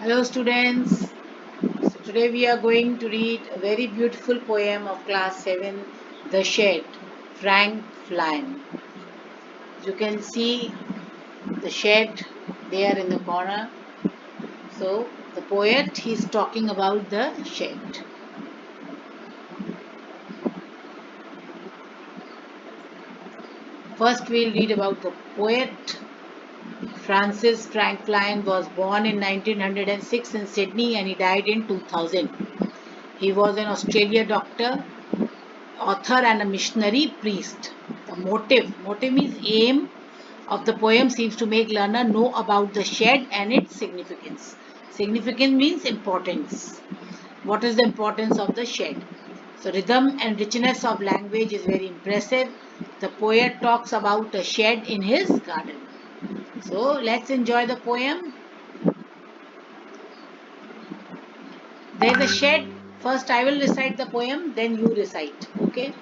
Hello students. So today we are going to read a very beautiful poem of class 7, The Shed, Frank Flynn. You can see the shed there in the corner. So the poet is talking about the shed. First we'll read about the poet. Francis Frank Flynn was born in 1906 in Sydney and he died in 2000. He was an Australian doctor, author and a missionary priest. The motive means aim of the poem seems to make learner know about the shed and its significance. Significance means importance. What is the importance of the shed? So rhythm and richness of language is very impressive. The poet talks about a shed in his garden. So let's enjoy the poem. There is a shed. First I will recite the poem, then you recite. Okay.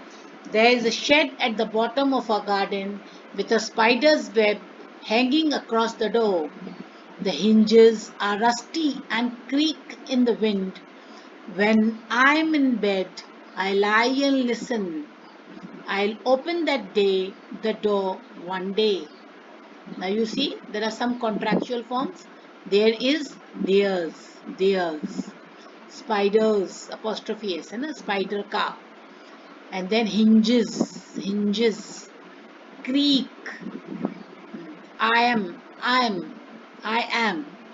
There is a shed at the bottom of our garden with a spider's web hanging across the door. The hinges are rusty and creak in the wind. When I'm in bed, I lie and listen. I'll open the door one day. Now you see, there are some contractual forms. There is theirs. Spiders, apostrophe S, and a spider car. And then hinges, creak, I am,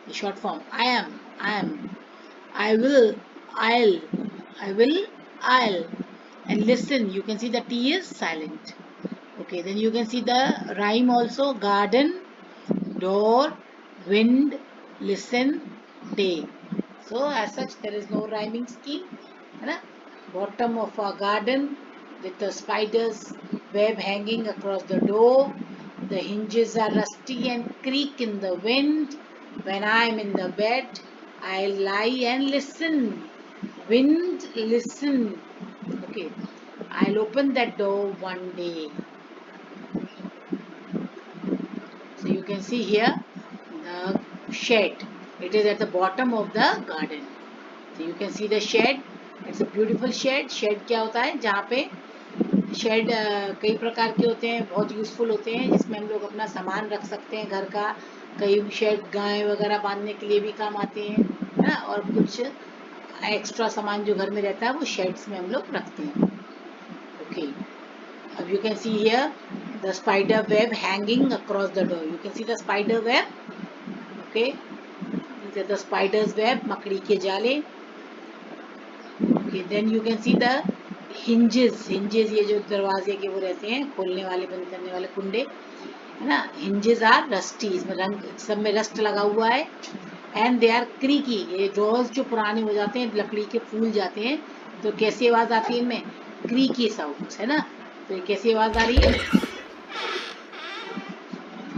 the short form, I am, I will, I'll, I will, I'll. And listen, you can see the T is silent. Okay, then you can see the rhyme also, garden, door, wind, listen, day. So as such, there is no rhyming scheme. है ना? Bottom of a garden with the spider's web hanging across the door. The hinges are rusty and creak in the wind. When I am in the bed, I lie and listen. Wind, listen. Okay. I'll open that door one day. So you can see here the shed. It is at the bottom of the garden. So you can see the shed. It's a beautiful shed. Shed क्या होता है? जहाँ पे shade कई प्रकार के होते हैं, बहुत यूजफुल होते हैं, जिसमें हम लोग अपना सामान रख सकते हैं घर का. कई शेड गाय वगैरह बांधने के लिए भी काम आते हैं, है ना. और कुछ एक्स्ट्रा सामान जो घर में रहता है वो शेड्स में हम लोग रखते हैं. ओके, अब you can see here the spider web hanging across the door. You can see the spider web. Okay, these are the spider's web, मकड़ी के जाले. Okay, then you can see the hinges. ये जो दरवाजे के वो रहते हैं, खोलने वाले बंद करने वाले कुंडे, है ना. hinges are rusty, इसमें रंग सब में रस्ट लगा हुआ है. and they are creaky. ये डोर्स जो पुराने हो जाते हैं, लकड़ी के फूल जाते हैं, तो कैसी आवाज आती है इनमें? creaky sounds, है ना. तो ये कैसी आवाज आ रही है?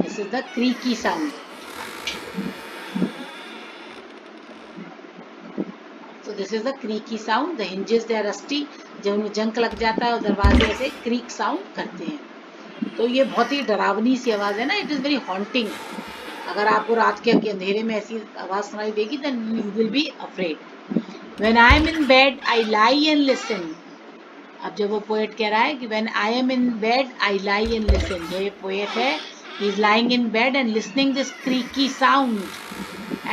This is the creaky sound. So this is the creaky sound. The hinges they are rusty. जब उनमें जंक लग जाता है और दरवाजे ऐसे क्रीक साउंड करते हैं, तो ये बहुत ही डरावनी सी आवाज है ना. It is very haunting. अगर आपको रात के अंधेरे में ऐसी आवाज सुनाई देगी, then you will be afraid. When I am in bed, I lie and listen. अब जब वो पोएट कह रहा है कि when I am in bed, I lie and listen. ये पोएट है. He is lying in bed and listening this creaky sound,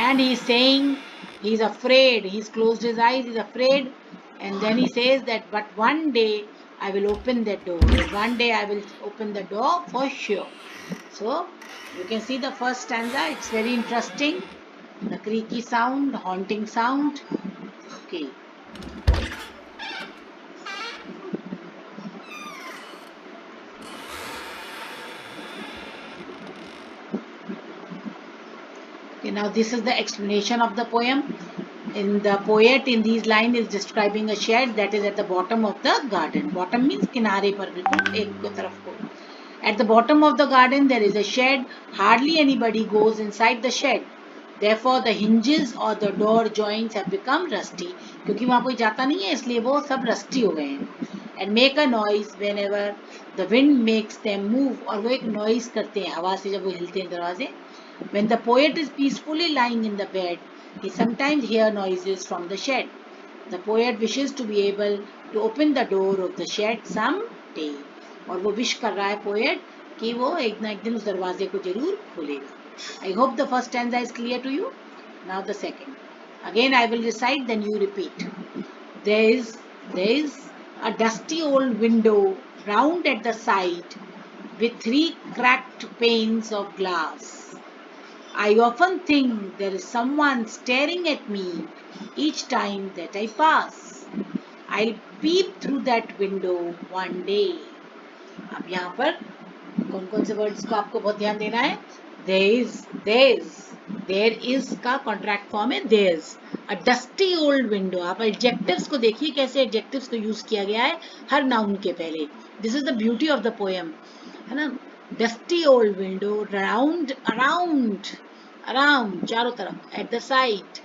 and he is saying he is afraid. He's closed his eyes. He's afraid, and then he says that, but one day I will open that door. One day I will open the door for sure. So you can see the first stanza. It's very interesting. The creaky sound, haunting sound. Okay. Okay, now this is the explanation of the poem. In the poet in these lines is describing a shed that is at the bottom of the garden. Bottom means किनारे पर, बिल्कुल एक तरफ को. At the bottom of the garden there is a shed. Hardly anybody goes inside the shed. Therefore the hinges or the door joints have become rusty. क्योंकि वहाँ कोई जाता नहीं है, इसलिए वो सब rusty हो गए हैं. And make a noise whenever the wind makes them move. और वो एक noise करते हैं हवा से जब वो हिलते हैं दरवाजे. When the poet is peacefully lying in the bed, He sometimes hear noises from the shed. The poet wishes to be able to open the door of the shed some day. और वो wish कर रहा है poet कि वो एक ना एक दिन उस दरवाजे को जरूर खोलेगा. I hope the first stanza is clear to you. Now the second. Again I will recite, then you repeat. There is a dusty old window round at the side with 3 cracked panes of glass. I often think there is someone staring at me each time that I pass. I'll peep through that window one day. अब यहाँ पर कौन कौन से words को आपको बहुत ध्यान देना है. there is का कॉन्ट्रैक्ट फॉर्म है there's. a dusty old window. आप एडजेक्टिव्स को देखिए कैसे एडजेक्टिव्स को यूज किया गया है हर नाउन के पहले. This is the beauty of the poem, है ना. Dusty old window, round around चारों तरफ, at the side,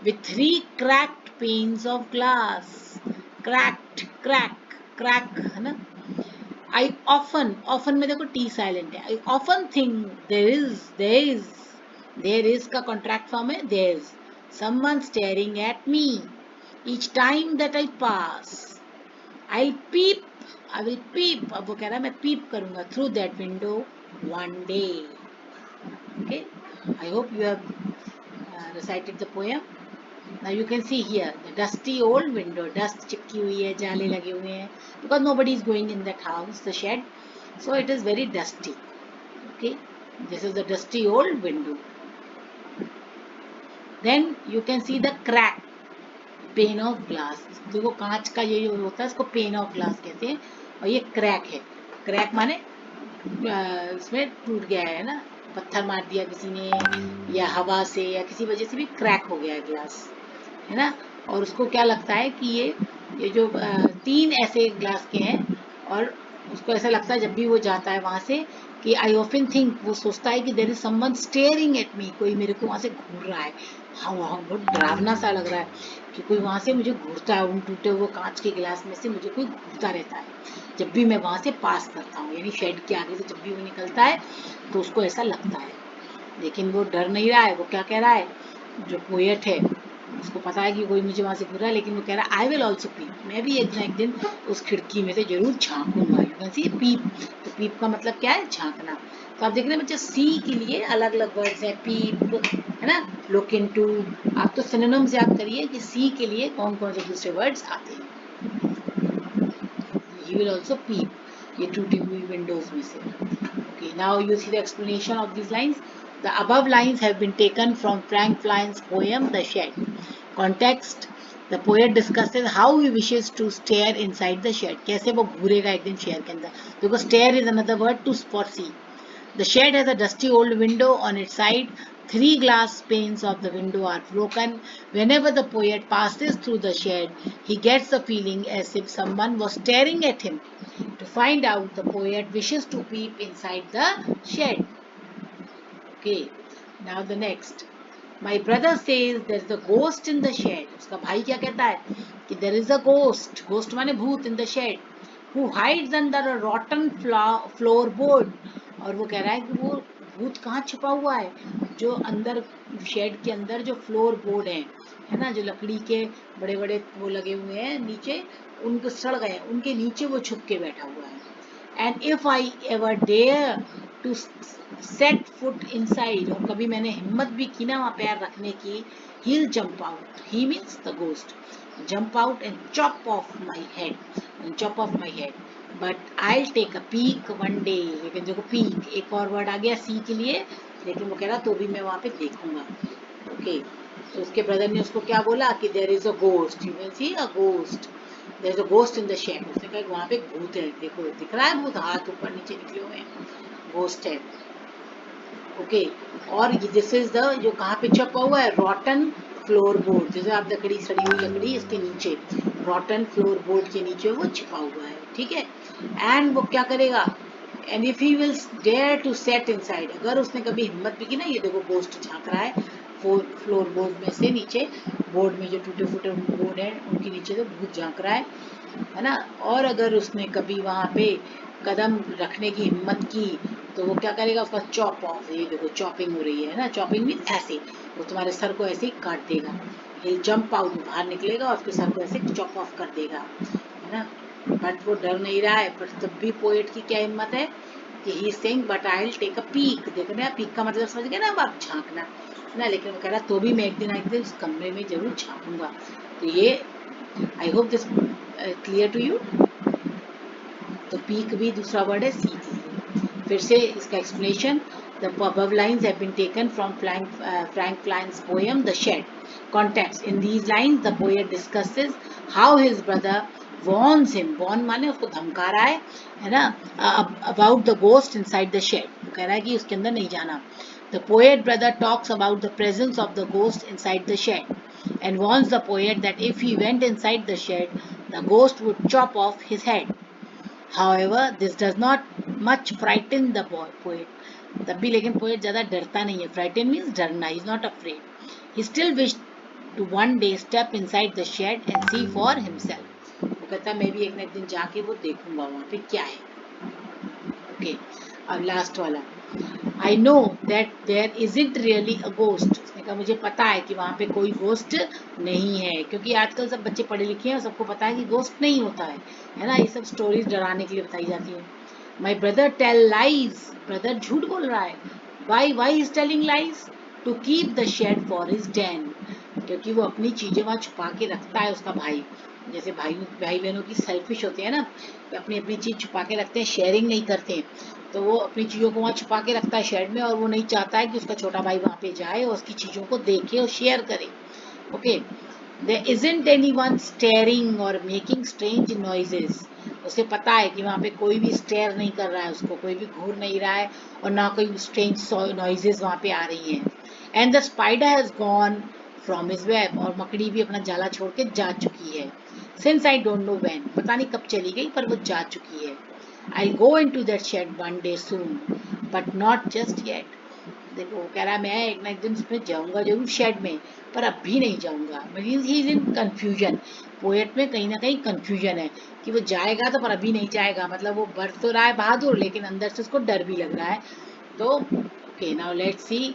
with 3 cracked panes of glass. crack है ना. I often में देखो T साइलेंट है. I often think there is का कॉन्ट्रैक्ट फॉर्म है there's. someone staring at me each time that I pass. I will peep. अब वो कह रहा है मैं peep करूंगा through that window one day. Okay, I hope you have recited the poem. Now you can see here the dusty old window. Dust चिपकी हुई है, जाले लगे हुए हैं, because nobody is going in that house, the shed, so it is very dusty. Okay, this is the dusty old window. Then you can see the crack, pane of glass. देखो कांच का ये जो होता है इसको pane of glass कहते हैं, और ये crack है. crack माने इसमें टूट गया है ना, पत्थर मार दिया किसी ने या हवा से या किसी वजह से भी क्रैक हो गया है ग्लास, है ना. और उसको क्या लगता है कि ये जो 3 ऐसे ग्लास के हैं, और उसको ऐसा लगता है जब भी वो जाता है वहां से कि आई ऑफन थिंक, वो सोचता है कि there is someone staring at me, कोई मेरे को वहां से घूर रहा है. हाँ बहुत डरावना सा लग रहा है कि कोई वहां से मुझे घूरता है, उन टूटे हुए कांच के गिलास में से मुझे कोई घूरता रहता है जब भी मैं वहां से पास करता हूँ, यानी शेड के आगे से जब भी वो निकलता है तो उसको ऐसा लगता है. लेकिन वो डर नहीं रहा है. वो क्या कह रहा है, जो पोएट है उसको पता है कि कोई मुझे वहां से घूर रहा है, लेकिन वो कह रहा है आई विल ऑल्सो पीप, मैं भी एक ना एक दिन उस खिड़की में से जरूर झांकूंगा. यू कैन सी पीप. तो पीप का मतलब क्या है, झांकना. तो आप देख रहे हैं बच्चे सी के लिए अलग अलग वर्ड्स है, पीप है ना, लुक इनटू. आप तो सिनोनिम्स याद करिए कि सी के लिए कौन कौन से दूसरे वर्ड्स आते हैं. He will also peep, ये टूटी हुई विंडोज में से. Okay, now you see the explanation of these lines. The above lines have been taken from Frank Flyn's poem The Shed. Context: the poet discusses how he wishes to stare inside the shed. कैसे वो घूरेगा एक दिन shade के अंदर. Because stare is another word to for see. The shed has a dusty old window on its side. 3 glass panes of the window are broken. Whenever the poet passes through the shed, he gets the feeling as if someone was staring at him. To find out, the poet wishes to peep inside the shed. Okay, now the next. My brother says there is a ghost in the shed. उसका भाई क्या कहता है कि there is a ghost. Ghost माने भूत in the shed. Who hides under a rotten floorboard. और वो कह रहा है कि वो भूत कहाँ छुपा हुआ है, जो अंदर शेड के अंदर जो फ्लोर बोर्ड है ना, जो लकड़ी के बड़े बड़े वो लगे हुए हैं नीचे, उनको सड़ गए, उनके नीचे वो छुप के बैठा हुआ है. And if I ever dare to set foot inside, और कभी मैंने हिम्मत भी की ना वहाँ पैर रखने की, he'll jump out. He means the ghost. Jump out and chop off my head. But I'll take a peek one day. लेकिन देखो peek एक और वर्ड आ गया सी के लिए, लेकिन वो कह रहा तो भी मैं वहाँ पे देखूंगा. ओके, तो उसके ब्रदर ने उसको क्या बोला कि there is a ghost. You can see a ghost. There is a ghost in the shed. उसने कहा वहाँ पे भूत है, देखो दिख रहा है भूत, हाथ ऊपर नीचे निकले हुए हैं, घोस्ट है. ओके, और दिस इज द, जो कहाँ पे छपा हुआ है, रॉटन फ्लोर बोर्ड. जैसे आप लकड़ी, सड़ी हुई लकड़ी, इसके नीचे रॉटन फ्लोर बोर्ड के नीचे वो छिपा हुआ है. ठीक है. एंड वो क्या करेगा, and if he will dare to set inside, अगर उसने कभी हिम्मत भी की ना, ये देखो गोस्ट झांक रहा है फ्लोर बोर्ड में से नीचे, बोर्ड में जो टूटे फूटे बोर्ड है उनके नीचे से भूत झांक रहा है ना. और अगर उसने कभी वहां पे कदम रखने की हिम्मत की तो वो क्या करेगा, उसका चॉप ऑफ. ये देखो चॉपिंग हो रही है ना, चॉपिंग मीन ऐसे वो तुम्हारे सर को ऐसे ही काट देगा। ये जंप आउट, बाहर निकलेगा और उसके सर को ऐसे चॉप ऑफ कर देगा, है ना। बट वो डर नहीं रहा है, पर तब भी पोएट की क्या हिम्मत है कि he saying but I will take a peek. देखो ना, पीक का मतलब समझ गए ना, अब आप झांकना ना। लेकिन वो कह रहा तो भी मैं एक दिन उस कमरे में जरूर झांकूंगा। तो ये I hope this clear to you. तो पीक भी दूसरा वर्ड है, सीख लीजिए। फिर से इसका explanation, the above lines have been taken from Frank Klein's poem The Shed. Context: in these lines the poet discusses how his brother warns him, warn माने उसको धमका रहा है ना, about the ghost inside the shed। वो कह रहा है कि उसके अंदर नहीं जाना। The poet brother talks about the presence of the ghost inside the shed and warns the poet that if he went inside the shed, the ghost would chop off his head. However, this does not much frighten the poet. तब भी लेकिन poet ज्यादा डरता नहीं है। Frighten means डरना, he is not afraid. He still wished to one day step inside the shed and see for himself. वो कहता मैं भी एक न एक दिन जाके वो देखूंगा वहाँ पे क्या है। ओके, अब लास्ट वाला, I know that there isn't really a ghost। उसने कहा मुझे पता है कि वहाँ पे कोई गोस्ट नहीं है, क्योंकि आजकल सब बच्चे पढ़े लिखे हैं और सबको पता है कि गोस्ट नहीं होता है ना। ये सब स्टोरीज डराने के लिए बताई जाती है। My brother tell lies। Brother झूठ बोल रहा है। Why is telling lies? To keep the shed for his den। क्योंकि वो अपनी चीजें वहाँ छुपा के रखता है, उसका भाई। जैसे भाई बहनों की सेल्फिश होते हैं ना, अपनी अपनी चीज छुपा के रखते हैं, शेयरिंग नहीं करते हैं। तो वो अपनी चीजों को वहाँ छुपा के रखता है शेड में, और वो नहीं चाहता है कि उसका छोटा भाई वहाँ पे जाए और उसकी चीजों को देखे और शेयर करे। Okay, There isn't anyone staring or making strange noises। उसे पता है कि वहाँ पे कोई भी स्टेयर नहीं कर रहा है, उसको कोई भी घूर नहीं रहा है, और ना कोई स्ट्रेंज नॉइजेस वहाँ पे आ रही हैं। And the spider has gone from his web. और मकड़ी भी अपना जाला छोड़ के जा चुकी है। Since I don't know when. पता नहीं कब चली गई, पर वो जा चुकी है। I go into that shed one day soon but not just yet. देखो वो कह रहा है मैं एक ना एक दिन उसमें जाऊंगा जरूर शेड में, पर अब भी नहीं जाऊंगा। Means he is in confusion. Poet में कहीं ना कहीं कंफ्यूजन है कि वो जाएगा तो पर अभी नहीं जाएगा। मतलब वो बढ़ तो रहा है बहादुर, लेकिन अंदर से उसको डर भी लग रहा है। तो ओके, नाउ लेट्स सी।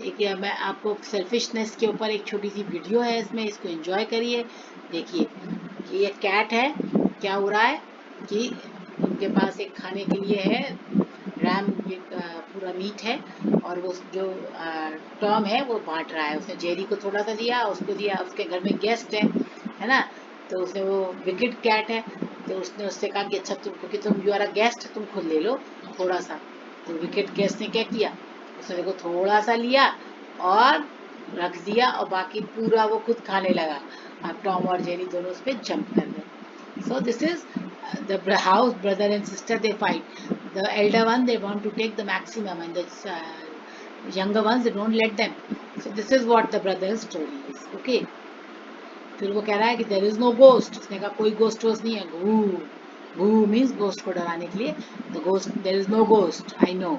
एक मैं आपको सेल्फिशनेस के ऊपर एक छोटी सी वीडियो है, इसमें इसको एंजॉय करिए। देखिए कि ये कैट है, क्या हो रहा है कि उनके पास एक खाने के लिए है रैम, पूरा मीट है, और वो जो टॉम है वो बांट रहा है। उसने जेरी को थोड़ा सा दिया, उसको दिया, उसके घर में गेस्ट है ना। तो उसने, वो विकेट कैट है, तो उसने उससे कहा कि अच्छा तुम, क्योंकि तुम यू आर अ गेस्ट, तुम खुद ले लो थोड़ा सा। तो विकेट गेस्ट ने क्या किया, उसने देखो थोड़ा सा लिया और रख दिया, और बाकी पूरा वो खुद खाने लगा। अब टॉम और जेरी दोनों उस पर जंप कर गए। So this is the house brother and sister, they fight. The elder one, they want to take the maximum, and the younger ones, they don't let them. So this is what the brother's story is. Okay, फिर वो कह रहा है कि there is no ghost। उसने कहा कोई ghost वोस्ट नहीं है। घू घू means ghost को डराने के लिए। the ghost, there is no ghost, I know,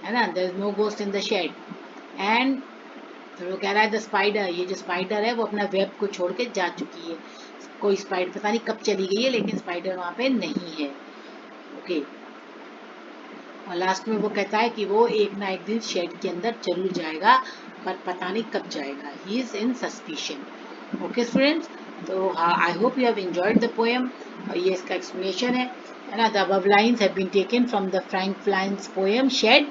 है ना, there is no ghost in the shed। and फिर वो कह रहा है द स्पाइडर, ये जो स्पाइडर है वो अपना वेब को छोड़ के जा चुकी है। कोई स्पाइडर पता नहीं कब चली गई है, लेकिन स्पाइडर वहां पे नहीं है। ओके, और लास्ट में वो कहता है कि वो एक ना एक दिन शेड के अंदर जरूर जाएगा, पर पता नहीं कब जाएगा। He is in suspicion. Okay students, तो I hope you have enjoyed the poem. और ये इसका एक्सप्लेनेशन है ना। The above lines have been taken from the Frank Kline's poem shed.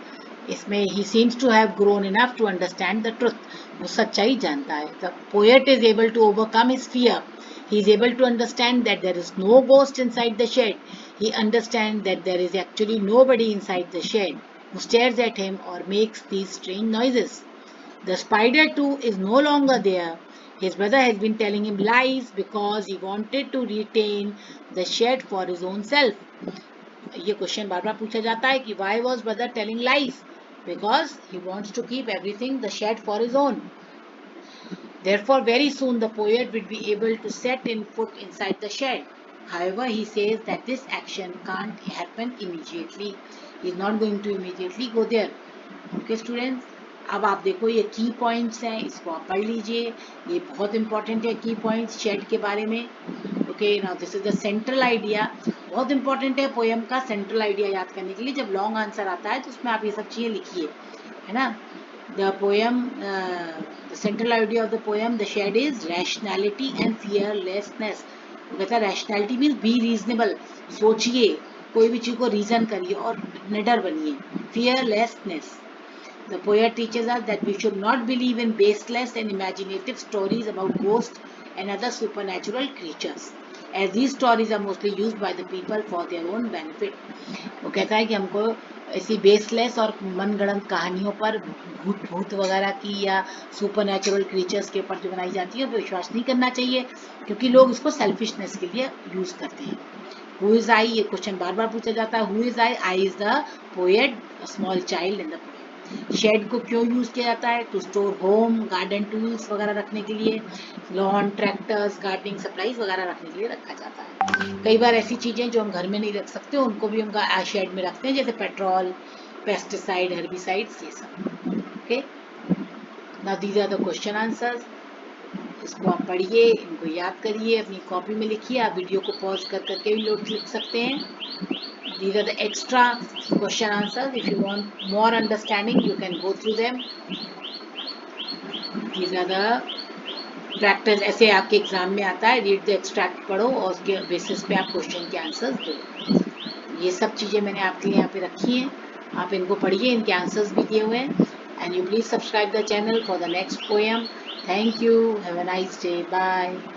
इसमें he seems to have grown enough to understand the truth. वो सच्चाई जानता है। The poet is able to overcome his fear. He is able to understand that there is no ghost inside the shed. He understands that there is actually nobody inside the shed who stares at him or makes these strange noises. The spider too is no longer there. His brother has been telling him lies because he wanted to retain the shed for his own self. ये question बार बार पूछा जाता है कि why was brother telling lies? Because he wants to keep everything the shed for his own. Therefore, very soon the poet will be able to set in foot inside the shed. However, he says that this action can't happen immediately. He is not going to immediately go there. Okay, students? अब आप देखो ये की points हैं, इसको आप पढ़ लीजिए। ये बहुत इंपॉर्टेंट है की पॉइंट्स शेड के बारे में। Okay, now this is the central idea. बहुत इंपॉर्टेंट है पोएम का सेंट्रल आइडिया याद करने के लिए। जब लॉन्ग आंसर आता है तो उसमें आप ये सब चीजें लिखिए, है ना। The poem, The central idea of the poem, The Shed, is rationality and fearlessness. वो कहता है rationality means be reasonable, सोचिए, कोई भी चीज को रीजन करिए और निडर बनिए. Fearlessness. The poet teaches us that we should not believe in baseless and imaginative stories about ghosts and other supernatural creatures, as these stories are mostly used by the people for their own benefit. वो कहता है कि हमको ऐसी baseless और मनगढ़ंत कहानियों पर भूत वगैरह की या सुपरनैचुरल क्रीचर्स के ऊपर जो बनाई जाती है, वो विश्वास नहीं करना चाहिए, क्योंकि लोग इसको सेल्फिशनेस के लिए यूज करते हैं. हु इज आई, ये क्वेश्चन बार बार पूछा जाता है. Who is I? I is the poet, small child in the poem. Shed को क्यों यूज किया जाता है? To store home, garden tools वगैरह रखने के लिए, लॉन, ट्रैक्टर्स, गार्डनिंग सप्लाईज वगैरह रखने के लिए रखा जाता है. कई बार ऐसी चीजें जो हम घर में नहीं रख सकते, उनको भी हम शेड में रखते हैं, जैसे पेट्रोल, पेस्टिसाइड, हर्बिसाइड्स, ये सब. Okay, now these are the question answers. इसको आप पढ़िए, इनको याद करिए, अपनी कॉपी में लिखिए. आप वीडियो को पॉज कर करके भी नोट्स लिख सकते हैं. These are the extra question answers. If you want more understanding, you can go through them. These are the practice. ऐसे आपके एग्जाम में आता है, रीड द एक्सट्रैक्ट पढ़ो और उसके बेसिस पे आप क्वेश्चन के आंसर्स दो. ये सब चीजें मैंने आपके लिए यहाँ पे रखी हैं. आप इनको पढ़िए, इनके आंसर्स भी दिए हुए हैं. And you please subscribe the channel for the next poem. Thank you. Have a nice day. Bye.